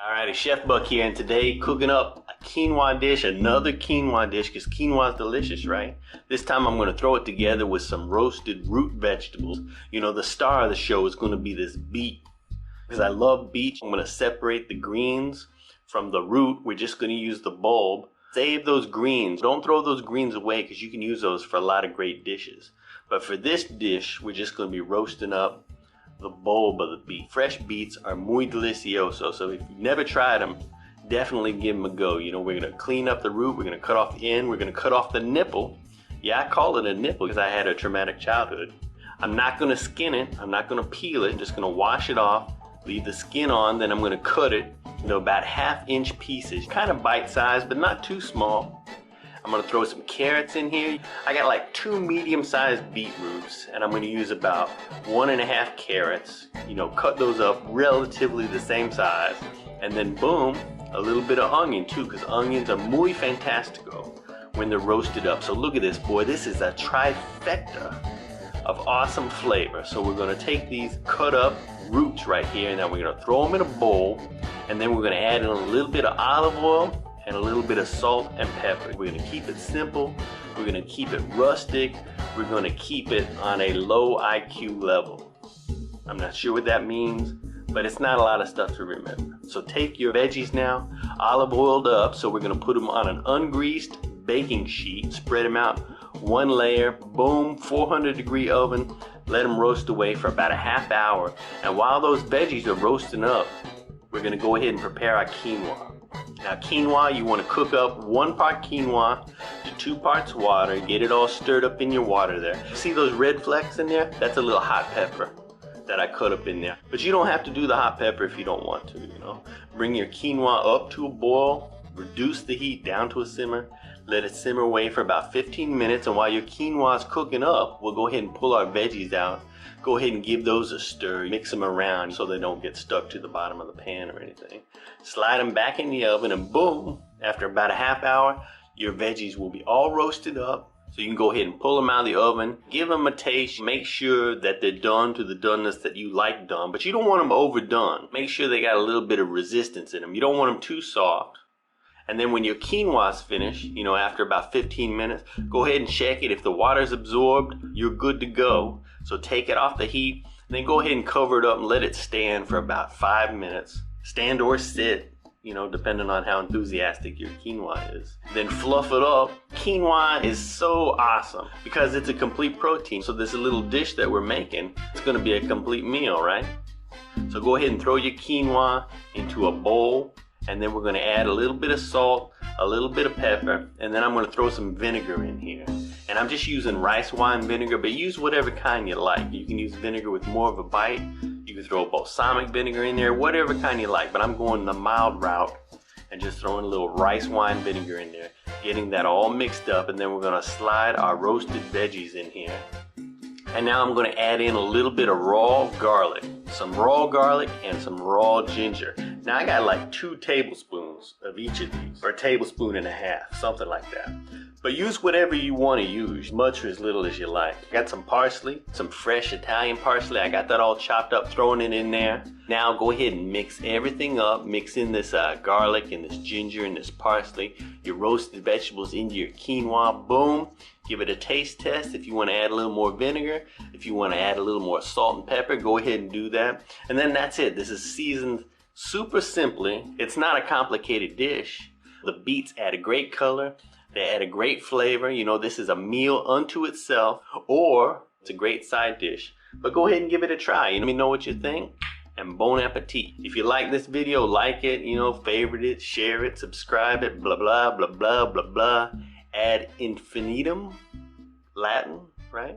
Alrighty, Chef Buck here, and today cooking up a quinoa dish, another quinoa dish, because quinoa is delicious, right? This time I'm going to throw it together with some roasted root vegetables. You know, the star of the show is going to be this beet, because I love beets. I'm going to separate the greens from the root. We're just going to use the bulb. Save those greens. Don't throw those greens away, because you can use those for a lot of great dishes. But for this dish, we're just going to be roasting up the bulb of the beet. Fresh beets are muy delicioso, so if you've never tried them, definitely give them a go. You know, we're going to clean up the root, we're going to cut off the end, we're going to cut off the nipple. Yeah, I call it a nipple because I had a traumatic childhood. I'm not going to skin it, I'm not going to peel it, I'm just going to wash it off, leave the skin on, then I'm going to cut it into about 1/2 inch pieces, kind of bite-sized, but not too small. I'm going to throw some carrots in here. I got like 2 medium-sized beetroots, and I'm going to use about 1.5 carrots. You know, cut those up relatively the same size. And then boom, a little bit of onion too, because onions are muy fantastico when they're roasted up. So look at this, boy, this is a trifecta of awesome flavor. So we're going to take these cut up roots right here, and then we're going to throw them in a bowl, and then we're going to add in a little bit of olive oil and a little bit of salt and pepper. We're going to keep it simple, we're going to keep it rustic, we're going to keep it on a low IQ level. I'm not sure what that means, but it's not a lot of stuff to remember. So take your veggies now, olive oiled up, so we're going to put them on an ungreased baking sheet, spread them out 1 layer, boom, 400-degree oven, let them roast away for about a 1/2 hour. And while those veggies are roasting up, we're going to go ahead and prepare our quinoa. Now quinoa, you want to cook up 1 part quinoa to 2 parts water. Get it all stirred up in your water there. See those red flecks in there? That's a little hot pepper that I cut up in there. But you don't have to do the hot pepper if you don't want to, you know. Bring your quinoa up to a boil, reduce the heat down to a simmer, let it simmer away for about 15 minutes, and while your quinoa is cooking up, we'll go ahead and pull our veggies out. Go ahead and give those a stir, mix them around so they don't get stuck to the bottom of the pan or anything. Slide them back in the oven, and boom, after about a 1/2 hour, your veggies will be all roasted up. So you can go ahead and pull them out of the oven, give them a taste, make sure that they're done to the doneness that you like done, but you don't want them overdone. Make sure they got a little bit of resistance in them. You don't want them too soft. And then when your quinoa is finished, you know, after about 15 minutes, go ahead and check it. If the water's absorbed, you're good to go. So take it off the heat, and then go ahead and cover it up and let it stand for about 5 minutes. Stand or sit, you know, depending on how enthusiastic your quinoa is. Then fluff it up. Quinoa is so awesome because it's a complete protein. So this little dish that we're making, it's going to be a complete meal, right? So go ahead and throw your quinoa into a bowl, and then we're going to add a little bit of salt, a little bit of pepper, and then I'm going to throw some vinegar in here. And I'm just using rice wine vinegar, but use whatever kind you like. You can use vinegar with more of a bite. You can throw balsamic vinegar in there, whatever kind you like, but I'm going the mild route and just throwing a little rice wine vinegar in there, getting that all mixed up, and then we're going to slide our roasted veggies in here. And now I'm going to add in a little bit of raw garlic, some raw garlic and some raw ginger. Now I got like 2 tablespoons of each of these, or 1.5 tablespoons, something like that. But use whatever you want to use, much or as little as you like. Got some parsley, some fresh Italian parsley. I got that all chopped up, throwing it in there. Now go ahead and mix everything up. Mix in this garlic and this ginger and this parsley, your roasted vegetables into your quinoa. Boom. Give it a taste test. If you want to add a little more vinegar, if you want to add a little more salt and pepper, go ahead and do that. And then that's it. This is seasoned super simply. It's not a complicated dish. The beets add a great color. They add a great flavor. You know, this is a meal unto itself, or it's a great side dish. But go ahead and give it a try. Let me know what you think, and bon appetit. If you like this video, like it, you know, favorite it, share it, subscribe it, blah, blah, blah, blah, blah, blah. Ad infinitum, Latin, right?